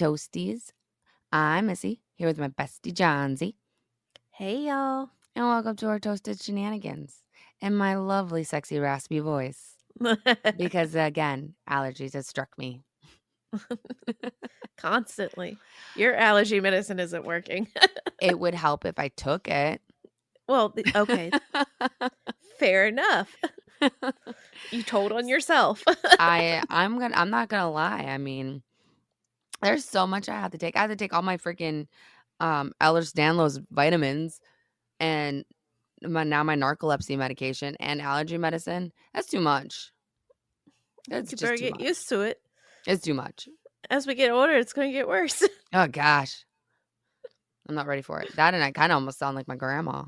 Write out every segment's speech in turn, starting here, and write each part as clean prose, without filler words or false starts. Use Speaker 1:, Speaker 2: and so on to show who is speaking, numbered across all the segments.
Speaker 1: Toasties. I'm Missy, here with my bestie Johnsy,
Speaker 2: Hey, y'all.
Speaker 1: and welcome to our Toasted Shenanigans and my lovely, sexy, raspy voice. Because, again, allergies have struck me.
Speaker 2: Constantly. Your allergy medicine isn't working.
Speaker 1: It would help if I took it.
Speaker 2: Well, okay. Fair enough. You told on yourself.
Speaker 1: I'm not gonna lie. I mean, there's so much I have to take. I have to take all my freaking Ehlers-Danlos vitamins and my narcolepsy medication and allergy medicine. That's too much. That's
Speaker 2: You
Speaker 1: just
Speaker 2: better
Speaker 1: too
Speaker 2: get
Speaker 1: much.
Speaker 2: used to it.
Speaker 1: It's too much.
Speaker 2: As we get older, it's going to get worse.
Speaker 1: Oh gosh. I'm not ready for it. That and I kind of almost sound like my grandma.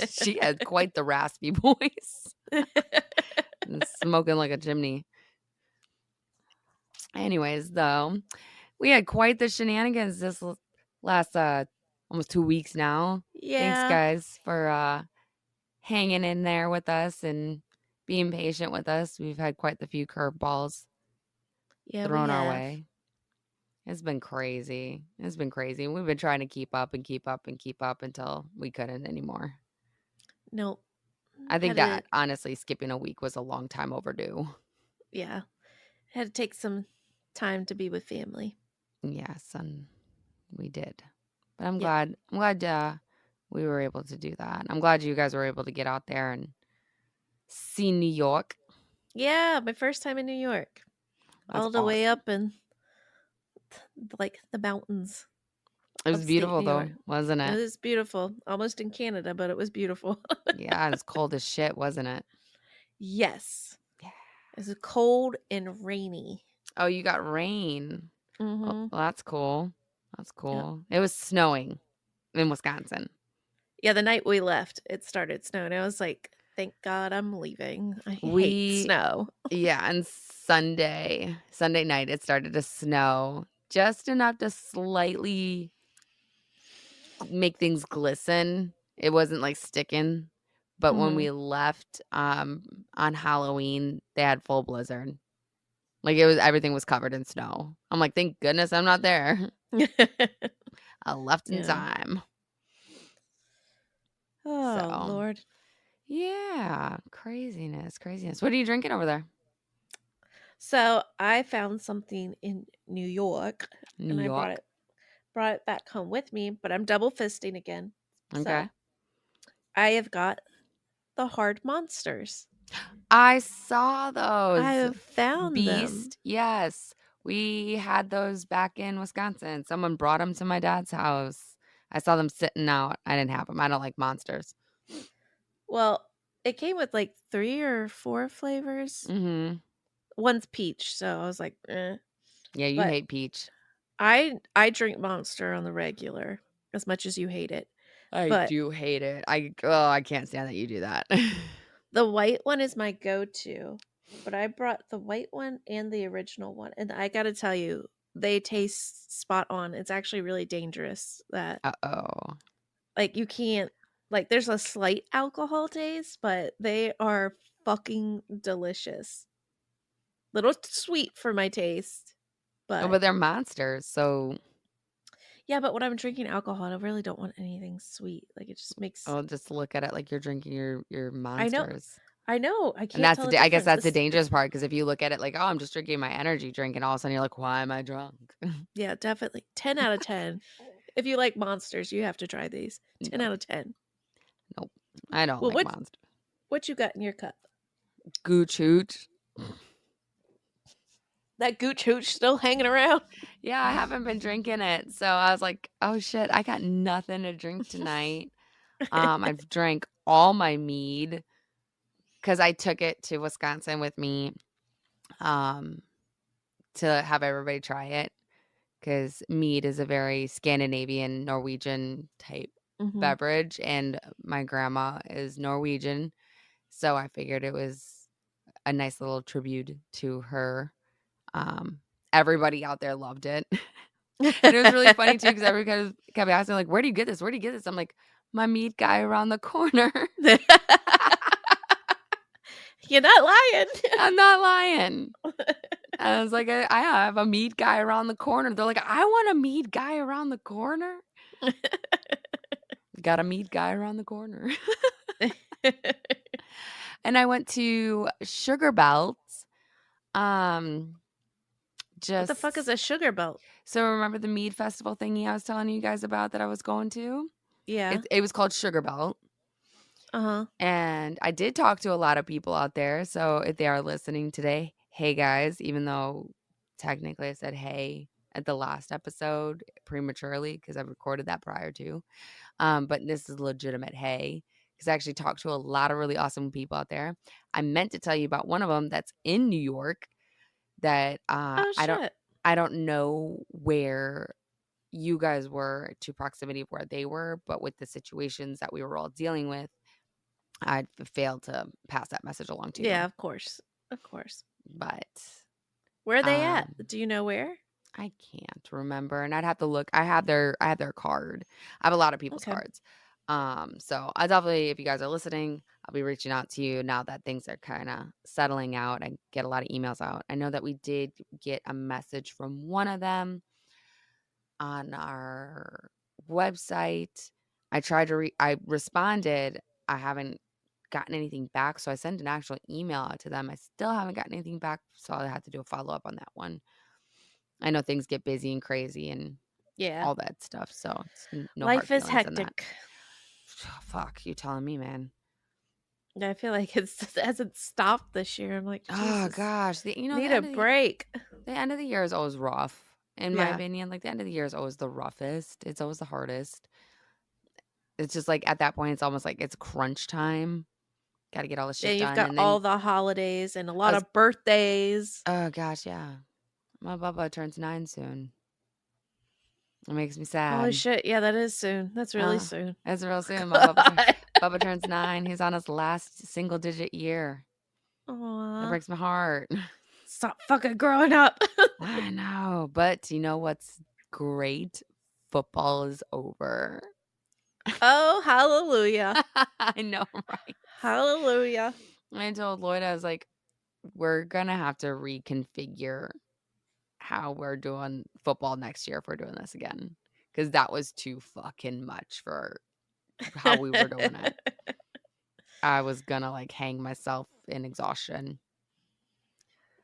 Speaker 1: She had quite the raspy voice. And smoking like a chimney. Anyways, though, we had quite the shenanigans this last almost 2 weeks now. Thanks
Speaker 2: Yeah.
Speaker 1: guys for hanging in there with us and being patient with us. We've had quite the few curveballs
Speaker 2: Yeah, we
Speaker 1: thrown our
Speaker 2: have.
Speaker 1: way. It's been crazy. It's been crazy. We've been trying to keep up and keep up and keep up until we couldn't anymore.
Speaker 2: Nope.
Speaker 1: I think
Speaker 2: Had to,
Speaker 1: that honestly skipping a week was a long time overdue.
Speaker 2: yeah. Had to take some time to be with family.
Speaker 1: Yes, and we did. But I'm
Speaker 2: Yeah.
Speaker 1: glad we were able to do that. I'm glad you guys were able to get out there and see New York.
Speaker 2: Yeah, my first time in New York.
Speaker 1: That's
Speaker 2: All the way
Speaker 1: awesome.
Speaker 2: up in like the mountains.
Speaker 1: It was
Speaker 2: Upstate
Speaker 1: beautiful
Speaker 2: New York.
Speaker 1: though, wasn't
Speaker 2: It
Speaker 1: it?
Speaker 2: was beautiful. Almost in Canada, but it was beautiful.
Speaker 1: Yeah, it was cold as shit, wasn't it?
Speaker 2: Yes.
Speaker 1: Yeah.
Speaker 2: It was cold and rainy.
Speaker 1: Oh, you got rain. Well,
Speaker 2: Mhm.
Speaker 1: that's cool. That's
Speaker 2: Yep.
Speaker 1: cool. It was snowing in Wisconsin.
Speaker 2: Yeah, the night we left, it started snowing. I was like, "Thank God I'm leaving. I hate
Speaker 1: We
Speaker 2: snow."
Speaker 1: Yeah, and Sunday night it started to snow just enough to slightly make things glisten. It wasn't like sticking. But when
Speaker 2: Mhm.
Speaker 1: we left on Halloween, they had full blizzard. Like everything was covered in snow. I'm like, thank goodness I'm not there. I left in
Speaker 2: Yeah.
Speaker 1: time.
Speaker 2: Oh,
Speaker 1: So
Speaker 2: Lord.
Speaker 1: yeah, craziness, craziness. What are you drinking over there?
Speaker 2: So, I found something in New York
Speaker 1: New
Speaker 2: and I
Speaker 1: York.
Speaker 2: brought it back home with me, but I'm double fisting again.
Speaker 1: Okay.
Speaker 2: So, I have got the hard monsters.
Speaker 1: I saw
Speaker 2: I
Speaker 1: those.
Speaker 2: have found them.
Speaker 1: Beast. Yes. We had those back in Wisconsin. Someone brought them to my dad's house. I saw them sitting out. I didn't have them. I don't like monsters.
Speaker 2: Well, it came with like 3 or 4 flavors.
Speaker 1: Mhm.
Speaker 2: One's peach, so I was like, "Eh."
Speaker 1: Yeah, you
Speaker 2: But
Speaker 1: hate peach.
Speaker 2: I drink Monster on the regular as much as you hate it.
Speaker 1: I
Speaker 2: But
Speaker 1: do hate it. I can't stand that you do that.
Speaker 2: the white one is my go-to. But I brought the white one and the original one, and I gotta tell you, they taste spot on. It's actually really dangerous that
Speaker 1: Uh-oh.
Speaker 2: like you can't like there's a slight alcohol taste, but they are fucking delicious. Little sweet for my taste,
Speaker 1: Oh,
Speaker 2: but
Speaker 1: but they're monsters, so
Speaker 2: yeah, but when I'm drinking alcohol, I really don't want anything sweet. Like it just makes
Speaker 1: I'll just look at it like you're drinking your
Speaker 2: I know
Speaker 1: monsters.
Speaker 2: I know, I
Speaker 1: And
Speaker 2: can't
Speaker 1: that's
Speaker 2: tell the
Speaker 1: I guess
Speaker 2: difference.
Speaker 1: that's the
Speaker 2: This
Speaker 1: dangerous
Speaker 2: it's
Speaker 1: part because if you look at it like, "Oh, I'm just drinking my energy drink," and all of a sudden you're like, "Why am I drunk?"
Speaker 2: yeah, definitely 10 out of 10. If you like monsters, you have to try these. 10
Speaker 1: No.
Speaker 2: out of 10.
Speaker 1: Nope. I don't
Speaker 2: Well,
Speaker 1: like monsters.
Speaker 2: what you got in your cup?
Speaker 1: Gooch hooch.
Speaker 2: That gooch hooch still hanging around?
Speaker 1: Yeah, I haven't been drinking it, so I was like, "Oh shit, I got nothing to drink tonight." I've drank all my mead because I took it to Wisconsin with me, um, to have everybody try it. Because mead is a very Scandinavian, Norwegian type
Speaker 2: Mhm.
Speaker 1: beverage, and my grandma is Norwegian, so I figured it was a nice little tribute to her. Um, Everybody out there loved it. And it was really funny too because everybody kept asking, like, "Where do you get this? Where do you get this?" I'm like, "My meat guy around the corner."
Speaker 2: You're not lying.
Speaker 1: I'm not lying. I was like, I have a meat guy around the corner. They're like, I want a meat guy around the corner. Got a meat guy around the corner. And I went to Sugar Belts. Um,
Speaker 2: What the fuck is
Speaker 1: just
Speaker 2: a sugar belt?
Speaker 1: so remember the mead festival thingy I was telling you guys about that I was going to?
Speaker 2: Yeah.
Speaker 1: It was called Sugar Belt.
Speaker 2: Uh-huh.
Speaker 1: And I did talk to a lot of people out there. So if they are listening today, hey guys, even though technically I said hey at the last episode prematurely because I recorded that prior to. But this is legitimate hey because I actually talked to a lot of really awesome people out there. I meant to tell you about one of them that's in New York that
Speaker 2: Oh shit.
Speaker 1: I don't know where you guys were to proximity of where they were, but with the situations that we were all dealing with, I failed to pass that message along to
Speaker 2: Yeah,
Speaker 1: you.
Speaker 2: of course. Of course.
Speaker 1: But
Speaker 2: Where are they at?
Speaker 1: um
Speaker 2: Do you know where?
Speaker 1: I can't remember and I'd have to look. I have their card. I have a lot of people's
Speaker 2: Okay.
Speaker 1: cards. So I definitely, if you guys are listening, I'll be reaching out to you now that things are kind of settling out. I get a lot of emails out. I know that we did get a message from one of them on our website. I responded. I haven't gotten anything back, so I sent an actual email out to them. I still haven't gotten anything back, so I'll have to do a follow-up on that one. I know things get busy and crazy and
Speaker 2: Yeah.
Speaker 1: all that stuff, so it's no hard
Speaker 2: Life is
Speaker 1: feelings in that.
Speaker 2: hectic.
Speaker 1: Fuck, you telling me, man.
Speaker 2: I feel like it hasn't stopped this year. I'm like,
Speaker 1: Oh
Speaker 2: Jesus,
Speaker 1: gosh,
Speaker 2: need a break.
Speaker 1: the end of the year is always rough. In my
Speaker 2: Yeah.
Speaker 1: opinion, like the end of the year is always the roughest. It's always the hardest. It's just like at that point, it's almost like it's crunch time. Got to get all the
Speaker 2: Yeah,
Speaker 1: shit
Speaker 2: you've
Speaker 1: done,
Speaker 2: got
Speaker 1: and then
Speaker 2: all the holidays and a
Speaker 1: I
Speaker 2: lot
Speaker 1: was,
Speaker 2: of birthdays.
Speaker 1: oh gosh, yeah, my Bubba turns 9 soon. It makes me
Speaker 2: Holy
Speaker 1: sad.
Speaker 2: shit. Yeah, that is soon. That's really soon.
Speaker 1: It's real soon.
Speaker 2: God.
Speaker 1: Bubba turns 9. He's on his last single digit year. That
Speaker 2: Aw.
Speaker 1: breaks my heart.
Speaker 2: Stop fucking growing up.
Speaker 1: I know, but you know what's great? Football is over.
Speaker 2: Oh, hallelujah.
Speaker 1: I know, right?
Speaker 2: Hallelujah.
Speaker 1: I told Lloyd, I was like, we're gonna have to reconfigure how we're doing football next year if we're doing this again. Because that was too fucking much for how we were doing it. I was gonna like hang myself in exhaustion.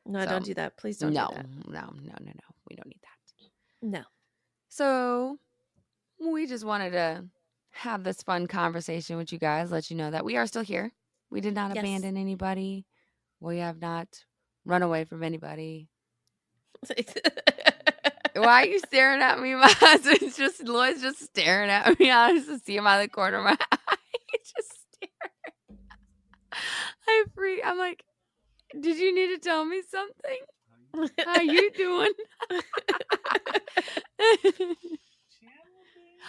Speaker 2: No,
Speaker 1: So
Speaker 2: don't do that. Please don't do
Speaker 1: no,
Speaker 2: that.
Speaker 1: no. We don't need that.
Speaker 2: No.
Speaker 1: So we just wanted to have this fun conversation with you guys, let you know that we are still here. We did not
Speaker 2: Yes.
Speaker 1: abandon anybody. We have not run away from anybody. Why are you staring at me? My husband's just Lloyd's just staring at me. I just see him out of the corner of my eye. Just staring. I'm like, did you need to tell me something? How you doing?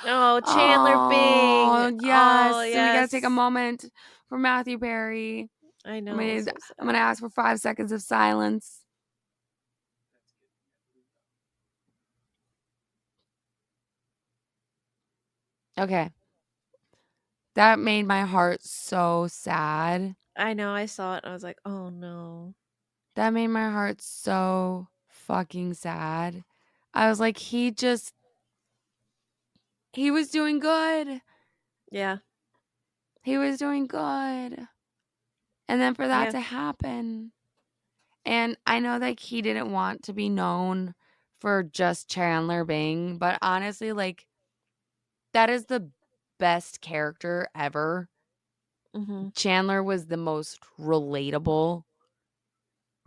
Speaker 2: Oh, Chandler Bing.
Speaker 1: Oh,
Speaker 2: Oh,
Speaker 1: yes. So we gotta take a
Speaker 2: yes.
Speaker 1: moment for Matthew Perry.
Speaker 2: I know. So
Speaker 1: I'm gonna
Speaker 2: sad.
Speaker 1: ask for 5 seconds of silence. Okay. That made my heart so sad.
Speaker 2: I know. I saw it. And I was like, oh no.
Speaker 1: That made my heart so fucking sad. I was like, he was doing good.
Speaker 2: Yeah.
Speaker 1: He was doing good. And then for that
Speaker 2: Yeah.
Speaker 1: to happen. And I know that he didn't want to be known for just Chandler Bing, but honestly, like, that is the best character ever.
Speaker 2: Mm-hmm.
Speaker 1: Chandler was the most relatable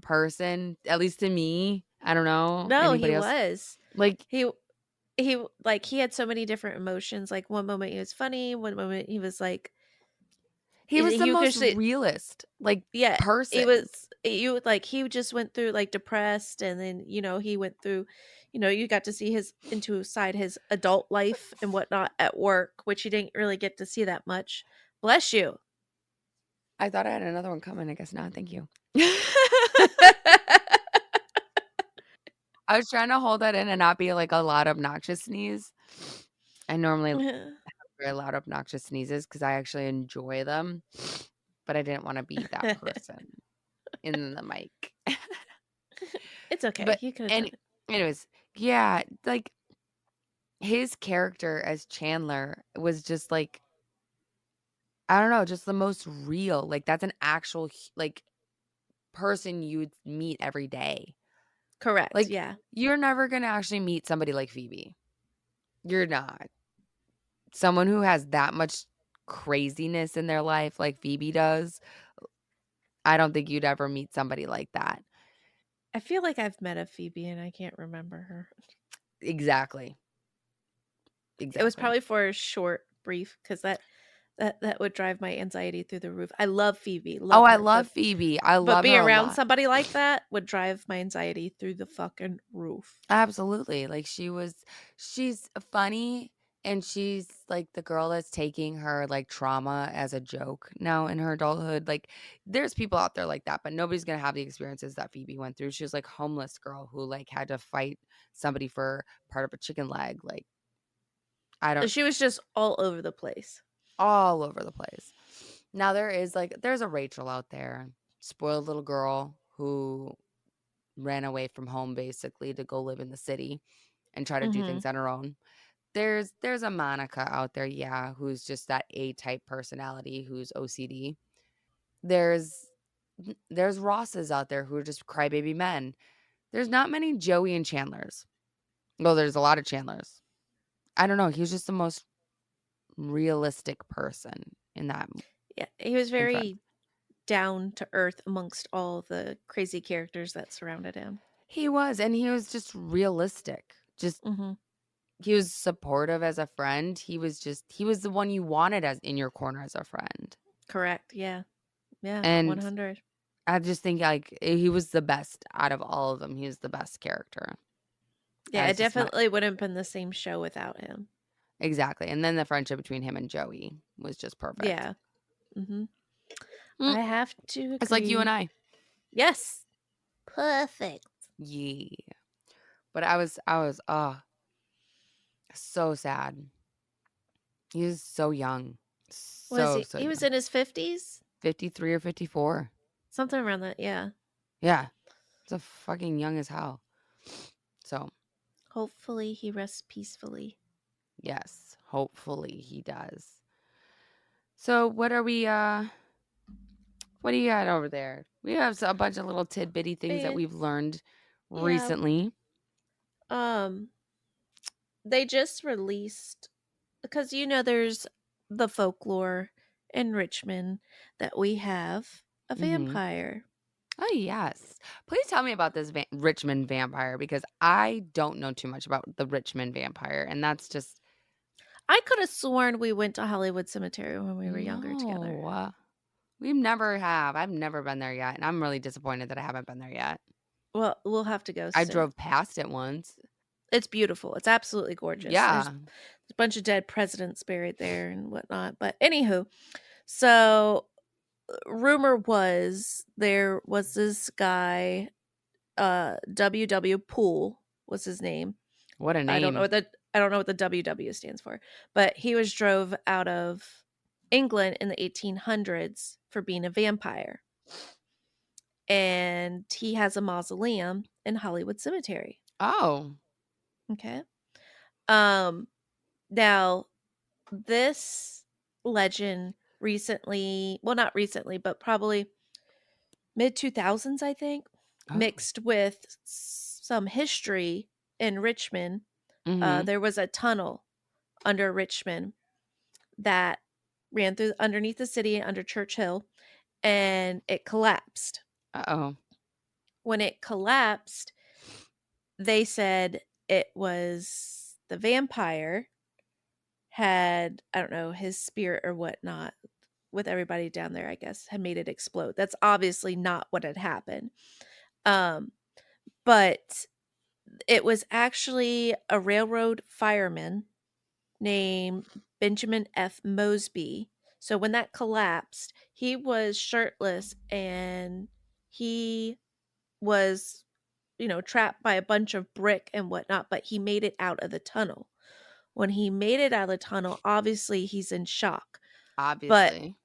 Speaker 1: person, at least to me. I don't know
Speaker 2: No, he
Speaker 1: anybody else.
Speaker 2: was.
Speaker 1: Like,
Speaker 2: He he had so many different emotions. Like one moment he was funny, one moment he was like
Speaker 1: he was the
Speaker 2: you could
Speaker 1: most
Speaker 2: see
Speaker 1: realist, like,
Speaker 2: yeah, he
Speaker 1: person.
Speaker 2: was you like he just went through like depressed and then he went through you got to see his his adult life and whatnot at work, which you didn't really get to see that much. Bless you.
Speaker 1: I thought I had another one coming. I guess not. Thank you. I was trying to hold that in and not be like a loud, obnoxious sneeze. I normally have very loud, obnoxious sneezes because I actually enjoy them, but I didn't want to be that person in the mic.
Speaker 2: It's okay.
Speaker 1: But
Speaker 2: He could have done
Speaker 1: and
Speaker 2: it.
Speaker 1: anyways, yeah, like his character as Chandler was just like I don't know, just the most real. Like that's an actual like person you'd meet every day.
Speaker 2: Correct.
Speaker 1: Like
Speaker 2: Yeah.
Speaker 1: you're never going to actually meet somebody like Phoebe. You're not. Someone who has that much craziness in their life like Phoebe does. I don't think you'd ever meet somebody like that.
Speaker 2: I feel like I've met a Phoebe and I can't remember her.
Speaker 1: Exactly.
Speaker 2: It was
Speaker 1: Exactly.
Speaker 2: probably for a short brief because that would drive my anxiety through the roof. I love Phoebe,
Speaker 1: Oh,
Speaker 2: love
Speaker 1: I
Speaker 2: her,
Speaker 1: love Phoebe. I
Speaker 2: but
Speaker 1: love
Speaker 2: being
Speaker 1: her a
Speaker 2: around
Speaker 1: lot.
Speaker 2: somebody like that would drive my anxiety through the fucking roof.
Speaker 1: Absolutely. Like she's funny and she's like the girl that's taking her like trauma as a joke now in her adulthood. Like there's people out there like that, but nobody's going to have the experiences that Phoebe went through. She was like homeless girl who like had to fight somebody for part of a chicken leg. Like I don't
Speaker 2: She was just all over the place.
Speaker 1: all over the place. Now there is like there's a Rachel out there, spoiled little girl who ran away from home basically to go live in the city and try to do
Speaker 2: Mhm.
Speaker 1: things on her own. There's a Monica out there, yeah, who's just that A-type personality who's OCD. There's there's Rosses out there who are just crybaby men. There's not many Joey and Chandlers. Well, there's a lot of Chandlers. I don't know. He was just the most realistic person in that
Speaker 2: Yeah, he was
Speaker 1: in Friends.
Speaker 2: very down to earth amongst all the crazy characters that surrounded him.
Speaker 1: He was, and he was just realistic. Just
Speaker 2: Mhm.
Speaker 1: he was supportive as a friend. He was the one you wanted as in your corner as a friend.
Speaker 2: Correct. Yeah. Yeah,
Speaker 1: And
Speaker 2: 100.
Speaker 1: I just think, like, he was the best out of all of them. He was the best character.
Speaker 2: Yeah, it
Speaker 1: As just my
Speaker 2: definitely wouldn't have been the same show without him.
Speaker 1: exactly, and then the friendship between him and Joey was just perfect.
Speaker 2: Yeah. Mhm.
Speaker 1: Mm,
Speaker 2: I have to
Speaker 1: it's like you and
Speaker 2: agree.
Speaker 1: I.
Speaker 2: Yes. Perfect.
Speaker 1: Yeah. But oh, so sad. He was so young.
Speaker 2: Was
Speaker 1: So,
Speaker 2: he?
Speaker 1: so
Speaker 2: He was
Speaker 1: young.
Speaker 2: in his 50s?
Speaker 1: 53 or 54.
Speaker 2: Something around that. Yeah.
Speaker 1: Yeah. It's a fucking young as hell. So,
Speaker 2: Hopefully he rests peacefully.
Speaker 1: yes, hopefully he does. So, what do you got over there? We have a bunch of little tidbitty things that
Speaker 2: And
Speaker 1: we've learned
Speaker 2: yeah,
Speaker 1: recently.
Speaker 2: um they just released because there's the folklore in Richmond that we have a
Speaker 1: Mhm.
Speaker 2: vampire.
Speaker 1: Oh, yes. Please tell me about this Richmond vampire because I don't know too much about the Richmond vampire, and that's just
Speaker 2: I could have sworn we went to Hollywood Cemetery when we were younger together.
Speaker 1: no. We never have. I've never been there yet, and I'm really disappointed that I haven't been there yet.
Speaker 2: Well, we'll have to go
Speaker 1: I
Speaker 2: soon.
Speaker 1: drove past it once.
Speaker 2: It's beautiful. It's absolutely gorgeous. There's
Speaker 1: Yeah.
Speaker 2: a bunch of dead presidents buried there and whatnot. But anywho, so rumor was there was this guy, W. Poole was his name.
Speaker 1: What a
Speaker 2: I don't know
Speaker 1: name.
Speaker 2: what the I don't know what the WW stands for, but he was drove out of England in the 1800s for being a vampire, and he has a mausoleum in Hollywood Cemetery.
Speaker 1: Oh.
Speaker 2: Okay. Um. Now this legend recently, well, not recently, but probably mid 2000s, I think,
Speaker 1: Oh.
Speaker 2: mixed with some history in Richmond.
Speaker 1: Mhm.
Speaker 2: There was a tunnel under Richmond that ran through underneath the city under Church Hill, and it collapsed.
Speaker 1: Uh-oh.
Speaker 2: When it collapsed, they said it was the vampire had, I don't know, his spirit or whatnot with everybody down there, I guess, had made it explode. That's obviously not what had happened. Um, but it was actually a railroad fireman named Benjamin F. Mosby. So when that collapsed, he was shirtless and he was, trapped by a bunch of brick and whatnot, but he made it out of the tunnel. When he made it out of the tunnel, obviously he's in shock. But
Speaker 1: Obviously.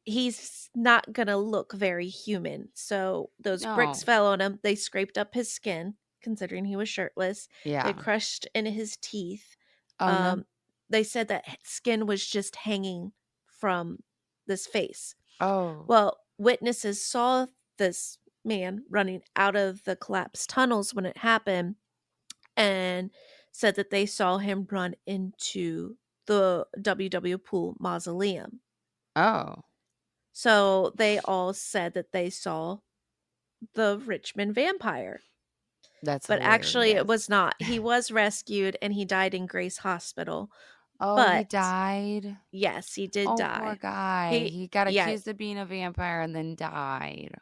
Speaker 2: he's not gonna look very human. So those bricks
Speaker 1: No.
Speaker 2: fell on him. They scraped up his skin, considering he was shirtless. They
Speaker 1: Yeah.
Speaker 2: crushed in his teeth.
Speaker 1: Oh, no?
Speaker 2: Um, they said that skin was just hanging from this face.
Speaker 1: Oh.
Speaker 2: Well, witnesses saw this man running out of the collapsed tunnels when it happened and said that they saw him run into the W. Poole mausoleum.
Speaker 1: Oh.
Speaker 2: So they all said that they saw the Richmond vampire.
Speaker 1: That's
Speaker 2: But actually, it
Speaker 1: hilarious.
Speaker 2: was not. He was rescued and he died in Grace Hospital.
Speaker 1: Oh, he
Speaker 2: But
Speaker 1: died?
Speaker 2: yes, he did
Speaker 1: Oh, poor
Speaker 2: die.
Speaker 1: guy.
Speaker 2: He,
Speaker 1: He got
Speaker 2: yeah.
Speaker 1: accused of being a vampire and then died.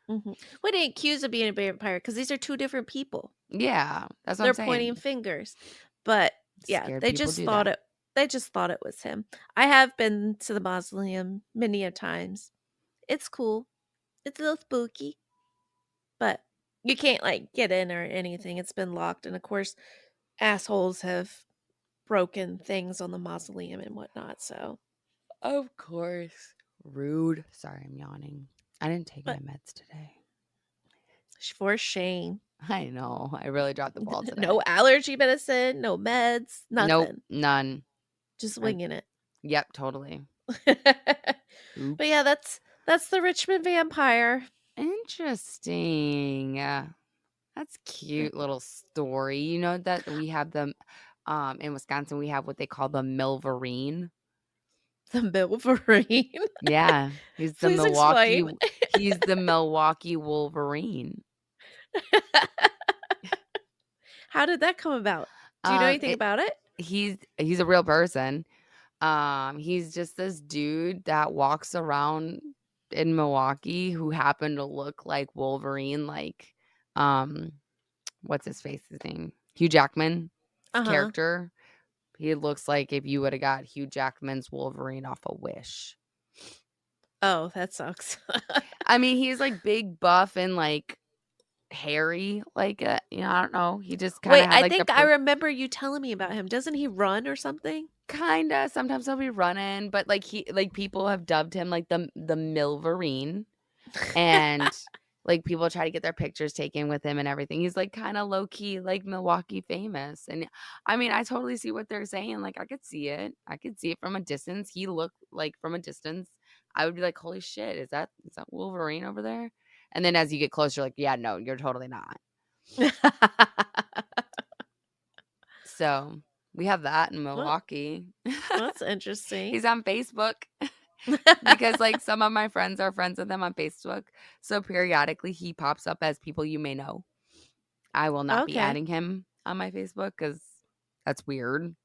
Speaker 2: We didn't accuse of being a vampire because these are two different people.
Speaker 1: Yeah, that's what I'm
Speaker 2: They're pointing
Speaker 1: saying.
Speaker 2: fingers. But yeah,
Speaker 1: Scared people do that.
Speaker 2: they just thought it was him. I have been to the mausoleum many a times. It's cool. It's a little spooky, but you can't like get in or anything. It's been locked, and of course, assholes have broken things on the mausoleum and whatnot. So,
Speaker 1: Of course. Rude. Sorry, I'm yawning. I didn't take my
Speaker 2: but
Speaker 1: meds today.
Speaker 2: for shame,
Speaker 1: I know. I really dropped the ball today.
Speaker 2: no allergy medicine, no meds,
Speaker 1: Nope,
Speaker 2: nothing.
Speaker 1: none.
Speaker 2: Just
Speaker 1: I
Speaker 2: winging it.
Speaker 1: Yep, totally.
Speaker 2: But yeah,
Speaker 1: Oops.
Speaker 2: that's the Richmond vampire.
Speaker 1: Interesting. That's cute little story. You know that we have them in Wisconsin we have what they call the Milverine.
Speaker 2: The Milverine.
Speaker 1: Yeah,
Speaker 2: Please explain.
Speaker 1: He's the Milwaukee Wolverine.
Speaker 2: How did that come about? Do you know anything
Speaker 1: It
Speaker 2: about it?
Speaker 1: he's a real person. He's just this dude that walks around in Milwaukee who happened to look like Wolverine, like um, what's his face's name? Hugh Jackman's
Speaker 2: Uh-huh.
Speaker 1: character. He looks like if you would have got Hugh Jackman's Wolverine off a Wish.
Speaker 2: Oh, that sucks.
Speaker 1: I mean, he's like big, buff, and like hairy. Like, I don't know. He just kind
Speaker 2: Wait,
Speaker 1: of had
Speaker 2: I
Speaker 1: like the
Speaker 2: think I remember you telling me about him. Doesn't he run or something?
Speaker 1: kinda. Sometimes he'll be running, but like people have dubbed him like the Milverine, and like people try to get their pictures taken with him and everything. He's like kind of low key, like Milwaukee famous, and I mean, I totally see what they're saying. Like, I could see it. I could see it from a distance. He looked like from a distance. I would be like, holy shit, is that Wolverine over there? And then as you get closer, like, yeah, no, you're totally not. So we have that in
Speaker 2: Well,
Speaker 1: Milwaukee.
Speaker 2: that's interesting.
Speaker 1: He's on Facebook because like some of my friends are friends with him on Facebook. So periodically he pops up as people you may know. I will not be
Speaker 2: Okay.
Speaker 1: adding him on my Facebook because that's weird.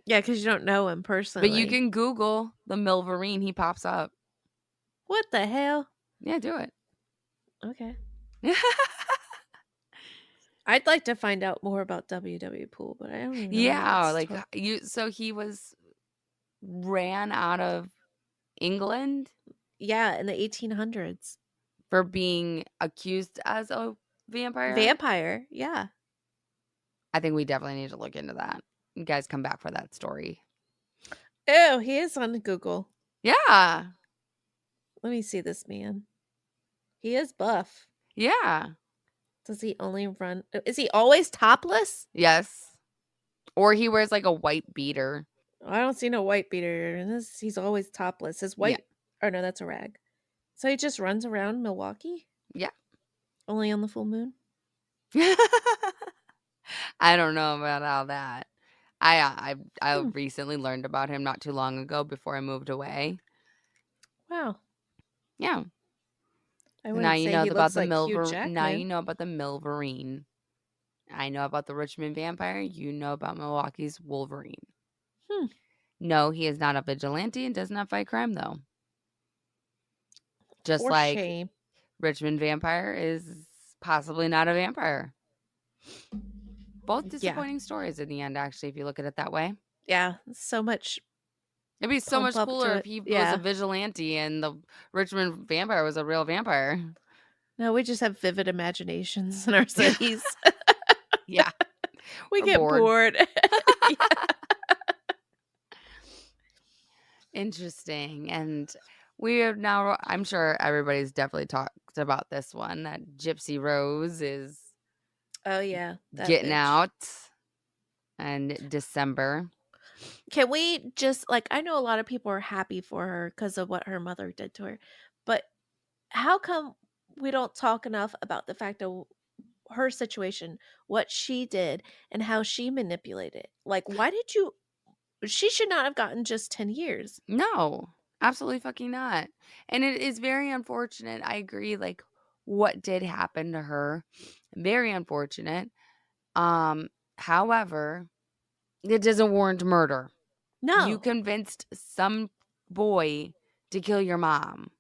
Speaker 2: Yeah, because you don't know him
Speaker 1: But you
Speaker 2: personally.
Speaker 1: can Google the Milverine. He pops up.
Speaker 2: What the hell?
Speaker 1: Yeah, do it.
Speaker 2: Okay. I'd like to find out more about W. Poole, but I don't even know what
Speaker 1: Yeah,
Speaker 2: it's
Speaker 1: like you. So he ran out of England
Speaker 2: yeah, in the 1800s.
Speaker 1: for being accused as a vampire.
Speaker 2: Vampire, yeah.
Speaker 1: I think we definitely need to look into that. You guys come back for that story.
Speaker 2: Oh, he is on Google.
Speaker 1: Yeah.
Speaker 2: Let me see this man. He is buff.
Speaker 1: Yeah.
Speaker 2: Does he only run? Is he always topless?
Speaker 1: Yes. Or he wears like a white beater.
Speaker 2: I don't see no white beater in this. He's always topless. His
Speaker 1: Yeah.
Speaker 2: white, or no, that's a rag. So he just runs around Milwaukee
Speaker 1: Yeah.
Speaker 2: only on the full moon.
Speaker 1: I don't know about all that. I
Speaker 2: Hmm.
Speaker 1: recently learned about him not too long ago before I moved away.
Speaker 2: Wow.
Speaker 1: Yeah.
Speaker 2: I
Speaker 1: So now
Speaker 2: wouldn't
Speaker 1: you
Speaker 2: say
Speaker 1: know
Speaker 2: he
Speaker 1: about
Speaker 2: looks
Speaker 1: the
Speaker 2: like Hugh
Speaker 1: Milver. Now you
Speaker 2: Jackman.
Speaker 1: know about the Milverine. I know about the Richmond Vampire. You know about Milwaukee's Wolverine.
Speaker 2: Hmm.
Speaker 1: No, he is not a vigilante and does not fight crime though. Just
Speaker 2: For
Speaker 1: like
Speaker 2: shame.
Speaker 1: Richmond Vampire is possibly not a vampire. Both
Speaker 2: Yeah.
Speaker 1: disappointing stories in the end, actually, if you look at it that way.
Speaker 2: Yeah. So much
Speaker 1: It'd be so
Speaker 2: pump
Speaker 1: much
Speaker 2: up to
Speaker 1: cooler if
Speaker 2: it.
Speaker 1: he was a
Speaker 2: Yeah.
Speaker 1: vigilante and the Richmond vampire was a real vampire.
Speaker 2: No, we just have vivid imaginations in our cities.
Speaker 1: Yeah,
Speaker 2: We
Speaker 1: we're
Speaker 2: get
Speaker 1: bored.
Speaker 2: bored. Yeah.
Speaker 1: Interesting. And We have now I'm sure everybody's definitely talked about this one, that Gypsy Rose is
Speaker 2: Oh yeah, that
Speaker 1: getting
Speaker 2: bitch.
Speaker 1: out in December.
Speaker 2: Can we just like I know a lot of people are happy for her because of what her mother did to her, but how come we don't talk enough about the fact of her situation, what she did, and how she manipulated it? Like, why did you? She should not have gotten just 10 years.
Speaker 1: No, absolutely fucking not. And it is very unfortunate. I agree, like, what did happen to her, very unfortunate. Um, However, it doesn't warrant murder. You
Speaker 2: No,
Speaker 1: convinced some boy to kill your mom,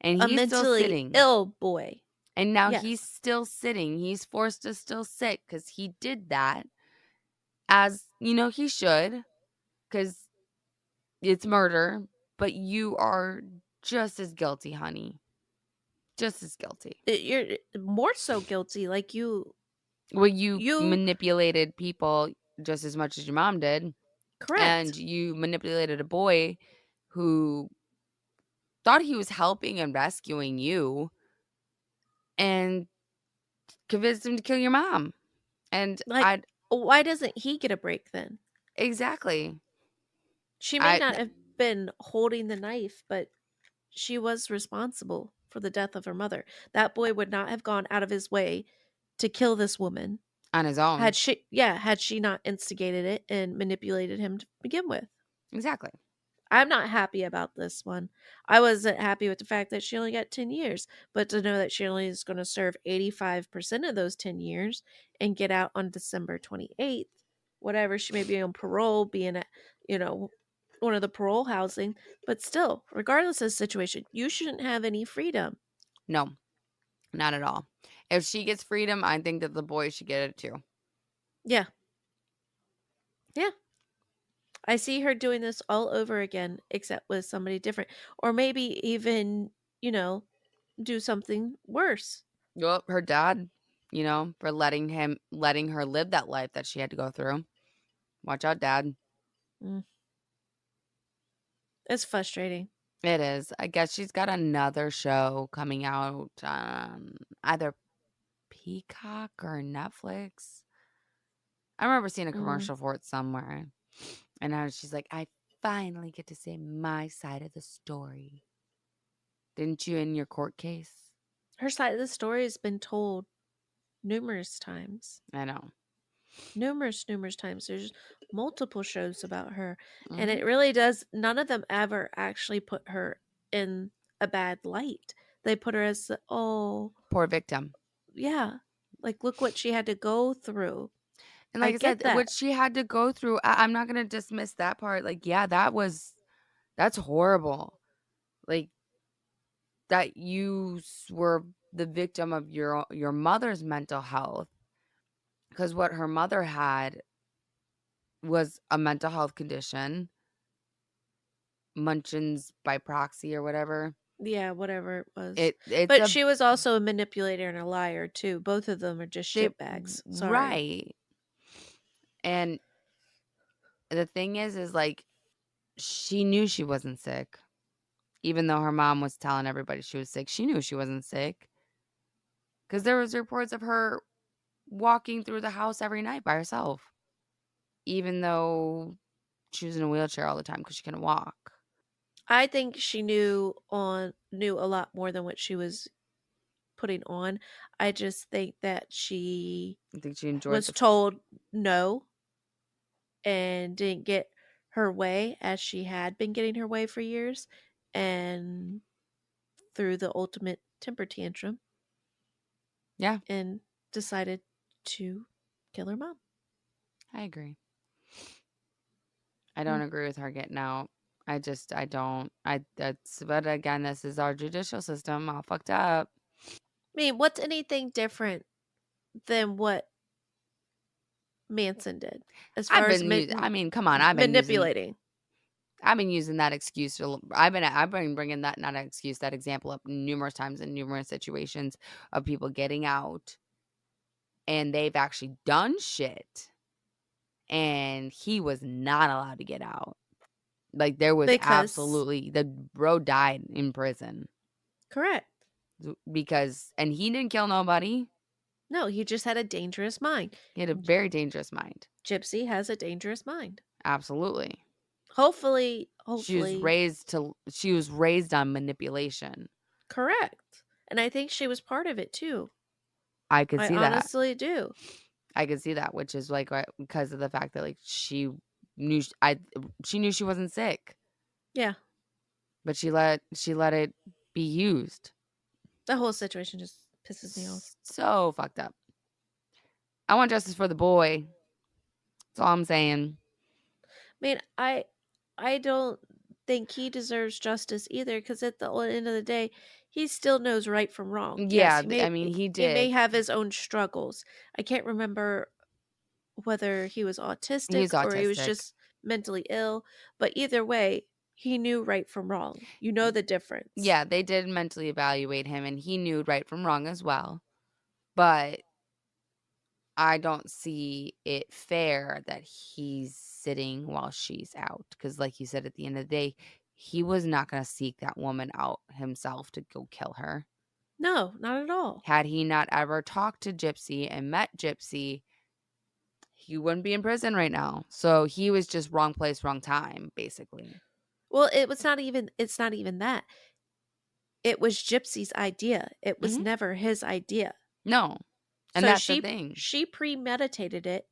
Speaker 1: and
Speaker 2: a
Speaker 1: he's still
Speaker 2: mentally
Speaker 1: sitting.
Speaker 2: ill boy.
Speaker 1: And now he's
Speaker 2: Yes,
Speaker 1: still sitting. He's forced to still sit because he did that, as he should, because it's murder, but you are just as guilty, honey. Just as guilty.
Speaker 2: You're more so guilty. Like
Speaker 1: Well, you
Speaker 2: you
Speaker 1: manipulated people just as much as your mom did, and
Speaker 2: correct.
Speaker 1: you manipulated a boy who thought he was helping and rescuing you and convinced him to kill your mom. And
Speaker 2: Like,
Speaker 1: I
Speaker 2: why doesn't he get a break then?
Speaker 1: exactly.
Speaker 2: She may
Speaker 1: I
Speaker 2: not have been holding the knife, but she was responsible for the death of her mother. That boy would not have gone out of his way to kill this woman
Speaker 1: on his own.
Speaker 2: had she not instigated it and manipulated him to begin with.
Speaker 1: Exactly.
Speaker 2: I'm not happy about this one. I wasn't happy with the fact that she only got 10 years, but to know that she only is going to serve 85% of those 10 years and get out on December 28th, whatever, she may be on parole, being at, you know, one of the parole housing, but still, regardless of the situation, you shouldn't have any freedom.
Speaker 1: No, not at all. If she gets freedom, I think that the boy should get it too.
Speaker 2: Yeah. Yeah. I see her doing this all over again, except with somebody different. Or maybe even, you know, do something worse.
Speaker 1: Well, her dad, for letting her live that life that she had to go through. Watch out, dad.
Speaker 2: Mm, it's frustrating.
Speaker 1: It is. I guess she's got another show coming out, either Peacock or Netflix. I remember seeing a
Speaker 2: Mm.
Speaker 1: commercial for it somewhere. And now she's like, I finally get to say my side of the story. Didn't you in your court case?
Speaker 2: Her side of the story has been told numerous times.
Speaker 1: I know.
Speaker 2: Numerous times. There's multiple shows about her. And
Speaker 1: Hmm.
Speaker 2: it really does, none of them ever actually put her in a bad light. They put her as, oh,
Speaker 1: Poor victim.
Speaker 2: yeah, like look what she had to go through.
Speaker 1: And
Speaker 2: I
Speaker 1: like I
Speaker 2: get
Speaker 1: said, what
Speaker 2: that.
Speaker 1: she had to go through, I'm not going to dismiss that part. Like, yeah, that's horrible. Like, that were the victim of your mother's mental health, because what her mother had was a mental health condition, Munchausen's by proxy or whatever.
Speaker 2: Yeah, whatever it was.
Speaker 1: It's
Speaker 2: But
Speaker 1: a
Speaker 2: she was also a manipulator and a liar too. Both of them are just
Speaker 1: they
Speaker 2: shitbags. Sorry.
Speaker 1: right. And the thing is like she knew she wasn't sick, even though her mom was telling everybody she was sick. She knew she wasn't sick because there was reports of her walking through the house every night by herself, even though she was in a wheelchair all the time because she couldn't walk.
Speaker 2: I think she knew a lot more than what she was putting on. I just think that she
Speaker 1: I think she enjoyed
Speaker 2: was
Speaker 1: the
Speaker 2: told no and didn't get her way as she had been getting her way for years and threw the ultimate temper tantrum
Speaker 1: yeah,
Speaker 2: and decided to kill her mom.
Speaker 1: I agree. I don't
Speaker 2: Mm.
Speaker 1: agree with her getting out. I don't. But again, this is our judicial system all fucked up.
Speaker 2: I mean, what's anything different than what Manson did as far as
Speaker 1: I mean, come on,
Speaker 2: manipulating?
Speaker 1: I've been using that excuse I've been bringing that not an excuse, that example up numerous times in numerous situations of people getting out and they've actually done shit and he was not allowed to get out. Like, there was
Speaker 2: Because
Speaker 1: absolutely the bro died in prison
Speaker 2: correct.
Speaker 1: because and he didn't kill nobody.
Speaker 2: No, he just had a dangerous mind.
Speaker 1: He had a very dangerous mind.
Speaker 2: Gypsy has a dangerous mind.
Speaker 1: Absolutely.
Speaker 2: Hopefully
Speaker 1: She was raised on manipulation.
Speaker 2: correct. And I think she was part of it too.
Speaker 1: I could
Speaker 2: I
Speaker 1: see that.
Speaker 2: honestly do.
Speaker 1: I could see that, which is, like, why because of the fact that, like, knew sh I she knew she wasn't sick,
Speaker 2: Yeah.
Speaker 1: but she let it be used.
Speaker 2: The whole situation just pisses me off.
Speaker 1: So fucked up. I want justice for the boy. That's all I'm saying.
Speaker 2: Man, I don't think he deserves justice either because at the end of the day, he still knows right from wrong. Yes,
Speaker 1: Yeah, I mean, he
Speaker 2: he may
Speaker 1: did.
Speaker 2: have his own struggles. I can't remember whether he was autistic
Speaker 1: He's
Speaker 2: or he was
Speaker 1: autistic.
Speaker 2: just mentally ill, but either way, he knew right from wrong. You know the difference.
Speaker 1: Yeah, they did mentally evaluate him, and he knew right from wrong as well, but I don't see it fair that he's sitting while she's out. Because, like you said, at the end of the day, he was not gonna seek that woman out himself to go kill her.
Speaker 2: No, not at all.
Speaker 1: Had he not ever talked to Gypsy and met Gypsy, he wouldn't be in prison right now. So, he was just wrong place, wrong time, basically.
Speaker 2: Well, it's not even that. It was Gypsy's idea. It was
Speaker 1: Mhm.
Speaker 2: never his idea.
Speaker 1: No, and
Speaker 2: So
Speaker 1: that's the thing.
Speaker 2: she premeditated it.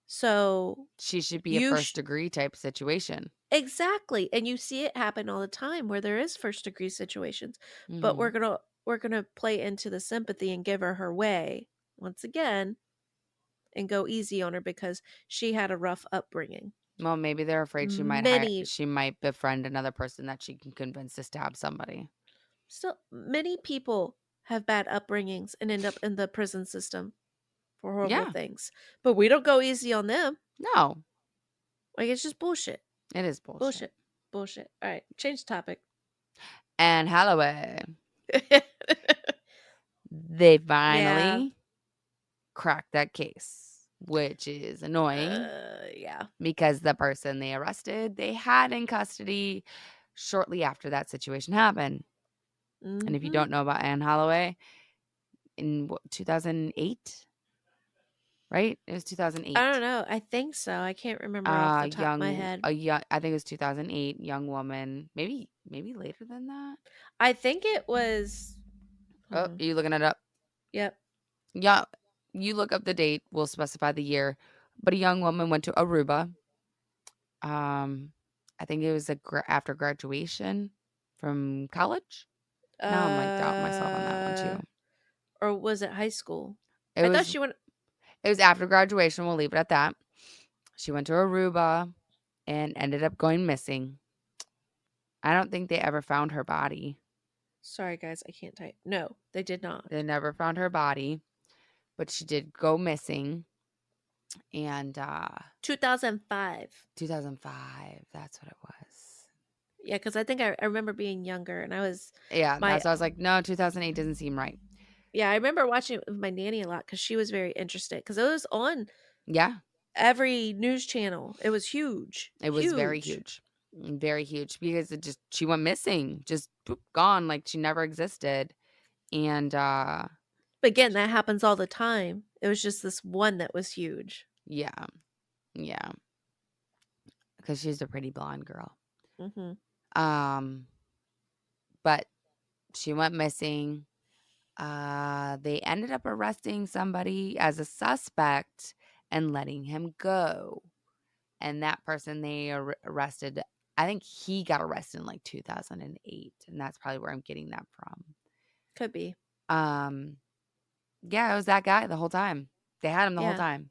Speaker 2: So
Speaker 1: She should be a
Speaker 2: you
Speaker 1: first degree type situation.
Speaker 2: exactly, and you see it happen all the time where there is first degree situations. But
Speaker 1: Mhm.
Speaker 2: we're gonna play into the sympathy and give her way once again and go easy on her because she had a rough upbringing.
Speaker 1: Well, maybe they're afraid
Speaker 2: Many
Speaker 1: she might befriend another person that she can convince to stab somebody.
Speaker 2: still many people have bad upbringings and end up in the prison system for horrible
Speaker 1: Yeah.
Speaker 2: things. But we don't go easy on them.
Speaker 1: No,
Speaker 2: Like it's just bullshit.
Speaker 1: it is bullshit.
Speaker 2: Bullshit. Bullshit. All right, change the topic.
Speaker 1: Anne Holloway, they
Speaker 2: Yeah.
Speaker 1: finally cracked that case, which is annoying
Speaker 2: Yeah.
Speaker 1: because the person they arrested, they had in custody shortly after that situation happened. And if you
Speaker 2: Mhm.
Speaker 1: don't know about Anne Holloway, in 2008, right? It was
Speaker 2: I don't
Speaker 1: 2008.
Speaker 2: know. I think so. I can't remember off the top of my head.
Speaker 1: I think it was 2008, young woman, maybe later than that.
Speaker 2: I think it was hold
Speaker 1: Oh,
Speaker 2: on.
Speaker 1: you looking it up?
Speaker 2: Yep.
Speaker 1: Yeah, you look up the date, we'll specify the year. But a young woman went to Aruba. I think it was after graduation from college. Now I'm like doubting myself on that one
Speaker 2: Uh
Speaker 1: too.
Speaker 2: or was it high school?
Speaker 1: It
Speaker 2: I thought
Speaker 1: was
Speaker 2: she went
Speaker 1: it was after graduation. We'll leave it at that. She went to Aruba and ended up going missing. I don't think they ever found her body.
Speaker 2: sorry guys, I can't type. No, they did
Speaker 1: They
Speaker 2: not.
Speaker 1: never found her body, but she did go missing. And
Speaker 2: 2005.
Speaker 1: 2005, that's what it was.
Speaker 2: Yeah, because I think I remember being younger and I was
Speaker 1: Yeah,
Speaker 2: my
Speaker 1: that's why I was like, no, 2008 doesn't seem right.
Speaker 2: yeah, I remember watching it with my nanny a lot because she was very interested because it was on
Speaker 1: Yeah,
Speaker 2: every news channel. It was huge.
Speaker 1: it was very
Speaker 2: Huge.
Speaker 1: huge. Very huge because she went missing, just poop, gone, like she never existed. And
Speaker 2: But again, that happens all the time. It was just this one that was huge.
Speaker 1: yeah, yeah, because she's a pretty blonde girl.
Speaker 2: Mhm.
Speaker 1: Um, but she went missing. They ended up arresting somebody as a suspect and letting him go. And that person they arrested, I think he got arrested in like 2008, and that's probably where I'm getting that from.
Speaker 2: Could be.
Speaker 1: Um, yeah, it was that guy the whole time. They had him the whole
Speaker 2: Yeah.
Speaker 1: time.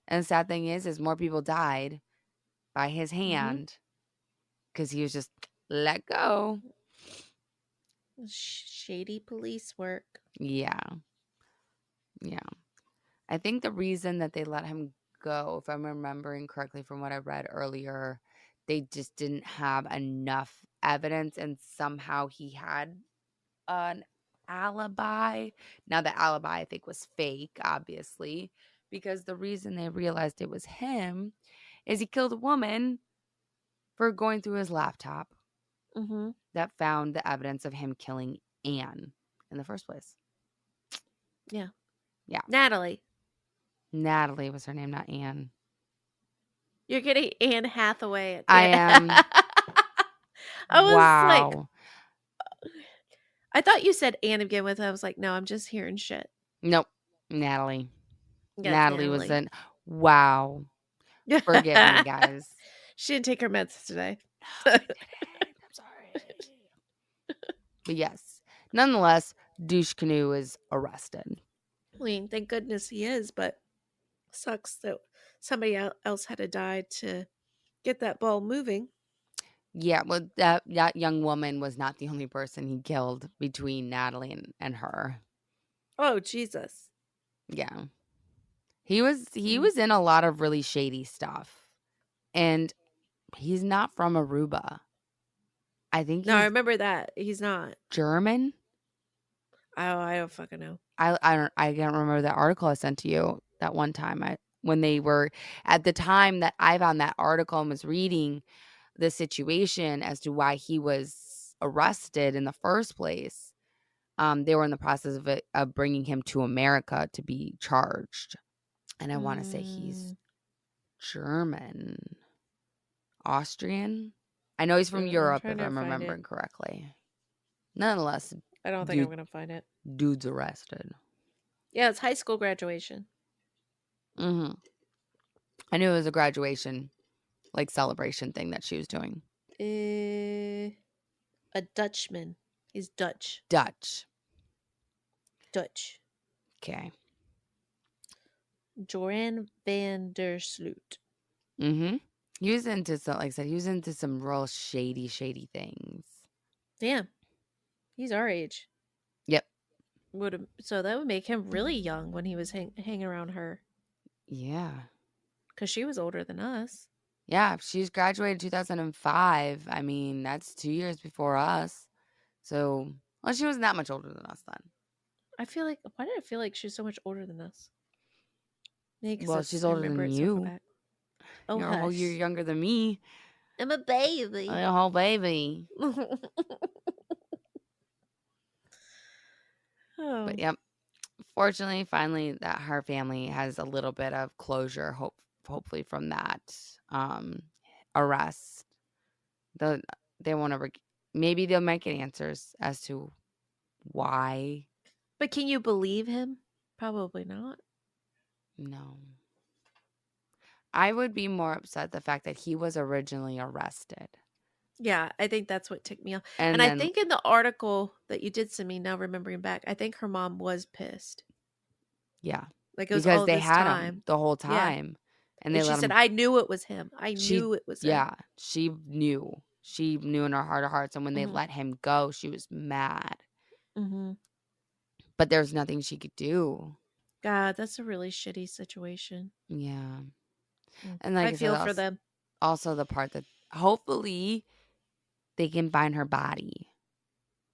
Speaker 1: And the sad thing is more people died by his
Speaker 2: Mhm.
Speaker 1: hand because he was just let go.
Speaker 2: Shady police work.
Speaker 1: Yeah, yeah. I think the reason that they let him go, if I'm remembering correctly from what I read earlier, they just didn't have enough evidence, and somehow he had an alibi. Now, the alibi, I think, was fake, obviously, because the reason they realized it was him is he killed a woman for going through his laptop
Speaker 2: Mhm.
Speaker 1: that found the evidence of him killing Anne in the first place.
Speaker 2: Yeah.
Speaker 1: Yeah.
Speaker 2: Natalie.
Speaker 1: Natalie was her name, not Anne.
Speaker 2: You're getting Anne Hathaway at the
Speaker 1: I
Speaker 2: end.
Speaker 1: am.
Speaker 2: I was like,
Speaker 1: Wow.
Speaker 2: I thought you said Anne to begin with. I was like, no, I'm just hearing shit.
Speaker 1: Nope. Natalie.
Speaker 2: Yeah, it's
Speaker 1: Natalie was
Speaker 2: Natalie.
Speaker 1: in. Wow. Forgive me, guys.
Speaker 2: She didn't take her meds today.
Speaker 1: No, I didn't. I'm sorry. But yes, nonetheless, Douche Canoe is arrested.
Speaker 2: I mean, thank goodness he is, but sucks that somebody else had to die to get that ball moving.
Speaker 1: Yeah, well, that young woman was not the only person he killed between Natalie and her.
Speaker 2: Oh, Jesus.
Speaker 1: Yeah. He
Speaker 2: Mm.
Speaker 1: was in a lot of really shady stuff. And he's not from Aruba. I think
Speaker 2: No, I
Speaker 1: he's
Speaker 2: remember that. He's not.
Speaker 1: German.
Speaker 2: I don't fucking know.
Speaker 1: I can't remember that article I sent to you that one time. When they were at the time that I found that article and was reading the situation as to why he was arrested in the first place. They were in the process of bringing him to America to be charged, and I want to say he's
Speaker 2: Mm,
Speaker 1: German, Austrian. I know he's from
Speaker 2: I'm
Speaker 1: Europe
Speaker 2: trying
Speaker 1: if
Speaker 2: to
Speaker 1: I'm
Speaker 2: find it.
Speaker 1: remembering correctly. Nonetheless,
Speaker 2: I don't think I'm
Speaker 1: dude,
Speaker 2: going to find it.
Speaker 1: dude's arrested.
Speaker 2: Yeah, it's high school graduation.
Speaker 1: Hmm. I knew it was a graduation like celebration thing that she was doing.
Speaker 2: A Dutchman. He's Dutch.
Speaker 1: Dutch.
Speaker 2: Dutch.
Speaker 1: Okay.
Speaker 2: Joran van der Sloot.
Speaker 1: Mm-hmm. He was into some, like I said, he was into some real shady, shady things.
Speaker 2: Damn, he's our age.
Speaker 1: Yep.
Speaker 2: So that would make him really young when he was hanging around her,
Speaker 1: Yeah.
Speaker 2: because she was older than us.
Speaker 1: Yeah. She's graduated 2005. I mean, that's 2 years before us. So, well, she wasn't that much older than us then.
Speaker 2: I feel like, why did I feel like she's so much older than us? Maybe
Speaker 1: Well,
Speaker 2: because
Speaker 1: she's
Speaker 2: I
Speaker 1: older
Speaker 2: remember
Speaker 1: than
Speaker 2: it so far
Speaker 1: you.
Speaker 2: back. Oh,
Speaker 1: You're a whole year
Speaker 2: hush.
Speaker 1: younger than me.
Speaker 2: I'm a baby.
Speaker 1: A whole baby. But
Speaker 2: Oh.
Speaker 1: yep. Fortunately, finally, that her family has a little bit of closure. Hopefully, from that um, arrest. The they won't ever. Maybe they'll might get answers as to why.
Speaker 2: But can you believe him? Probably not.
Speaker 1: No, I would be more upset the fact that he was originally arrested,
Speaker 2: Yeah, I think that's what ticked me off. And
Speaker 1: and
Speaker 2: I
Speaker 1: then
Speaker 2: think in the article that you did send me, now remembering back, I think her mom was pissed.
Speaker 1: yeah,
Speaker 2: Like it was
Speaker 1: because
Speaker 2: all
Speaker 1: they
Speaker 2: this
Speaker 1: had him
Speaker 2: time.
Speaker 1: the whole
Speaker 2: Yeah.
Speaker 1: time, and
Speaker 2: And
Speaker 1: they
Speaker 2: she
Speaker 1: let
Speaker 2: said,
Speaker 1: him.
Speaker 2: I knew it was him. I
Speaker 1: She,
Speaker 2: knew it was him.
Speaker 1: yeah, she knew. She knew in her heart of hearts, and when they
Speaker 2: Hmm.
Speaker 1: let him go, she was mad.
Speaker 2: Hmm.
Speaker 1: But there's nothing she could do.
Speaker 2: God, that's a really shitty situation.
Speaker 1: Yeah.
Speaker 2: Mm.
Speaker 1: And like
Speaker 2: I
Speaker 1: I said,
Speaker 2: feel for them.
Speaker 1: also the part that hopefully they can find her body.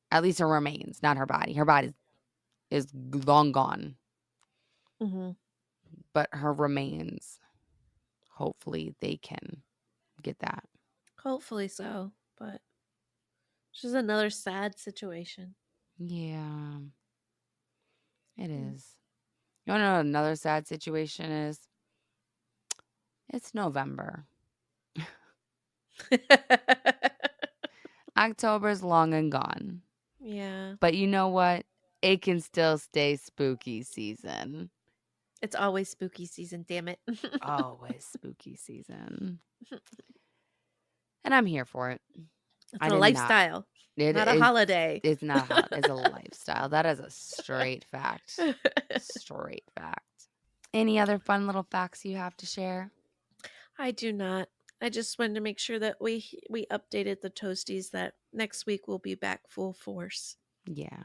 Speaker 1: At least her remains, not her body. Her body is long gone,
Speaker 2: Hmm.
Speaker 1: but her remains, hopefully they can get that.
Speaker 2: Hopefully so. But it's just another sad situation.
Speaker 1: Yeah, it
Speaker 2: Mm.
Speaker 1: is. You want to know what another sad situation is? It's November. October's long and gone.
Speaker 2: Yeah.
Speaker 1: But you know what? It can still stay spooky season.
Speaker 2: It's always spooky season, damn it.
Speaker 1: Always spooky season. And I'm here for it.
Speaker 2: It's
Speaker 1: I
Speaker 2: a
Speaker 1: did not.
Speaker 2: lifestyle,
Speaker 1: It
Speaker 2: not a
Speaker 1: is
Speaker 2: holiday.
Speaker 1: it's not a holiday, it's a lifestyle. That is a straight fact. Straight fact. Any other fun little facts you have to share?
Speaker 2: I do not. I just wanted to make sure that we updated the toasties that next week we'll be back full force.
Speaker 1: Yeah,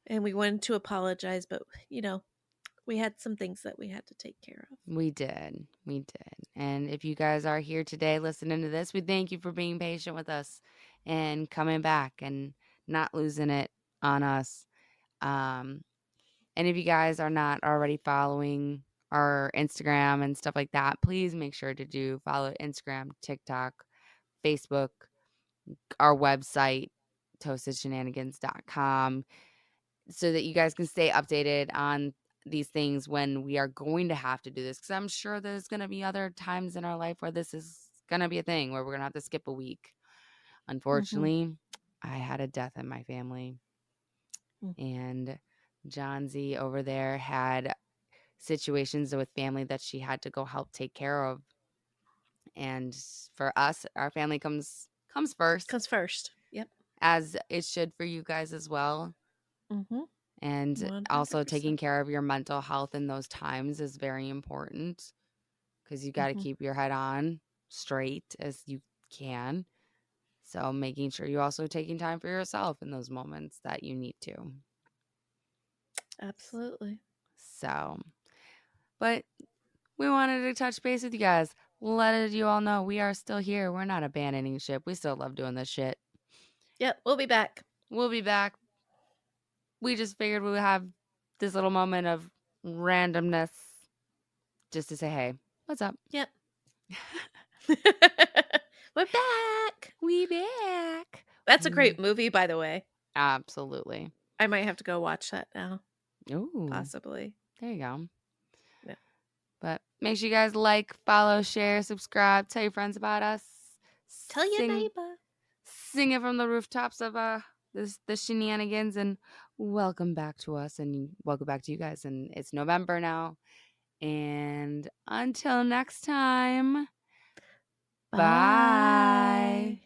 Speaker 2: And we wanted to apologize, but we had some things that we had to take care of.
Speaker 1: we did. We did. And if you guys are here today listening to this, we thank you for being patient with us and coming back and not losing it on us. Um, and if you guys are not already following our Instagram and stuff like that, please make sure to do follow Instagram, TikTok, Facebook, our website, toastedshenanigans.com, so that you guys can stay updated on these things when we are going to have to do this. Because I'm sure there's going to be other times in our life where this is going to be a thing where we're going to have to skip a week.
Speaker 2: Mhm.
Speaker 1: Unfortunately, I had a death in my family,
Speaker 2: Mm.
Speaker 1: and John Z over there had situations with family that she had to go help take care of. And for us, our family comes first,
Speaker 2: Comes first. Yep.
Speaker 1: as it should for you guys as well.
Speaker 2: Mhm.
Speaker 1: And also taking
Speaker 2: 100%.
Speaker 1: care of your mental health in those times is very important, because you got to
Speaker 2: Mhm.
Speaker 1: keep your head on straight as you can. So making sure you also taking time for yourself in those moments that you need to.
Speaker 2: Absolutely.
Speaker 1: So, but we wanted to touch base with you guys. Let you all know we are still here. We're not abandoning ship. We still love doing this shit.
Speaker 2: Yep, we'll be back.
Speaker 1: We'll be back. We just figured we would have this little moment of randomness just to say, hey, what's up?
Speaker 2: Yep. We're back.
Speaker 1: We back.
Speaker 2: That's a great movie, by the way.
Speaker 1: Absolutely.
Speaker 2: I might have to go watch that now,
Speaker 1: Ooh,
Speaker 2: possibly.
Speaker 1: there you go.
Speaker 2: Yeah.
Speaker 1: But make sure you guys like, follow, share, subscribe, tell your friends about us.
Speaker 2: Tell your
Speaker 1: Sing
Speaker 2: neighbor.
Speaker 1: sing it from the rooftops of the shenanigans, and welcome back to us, and welcome back to you guys. And it's November now. And until next time,
Speaker 2: Bye.
Speaker 1: bye.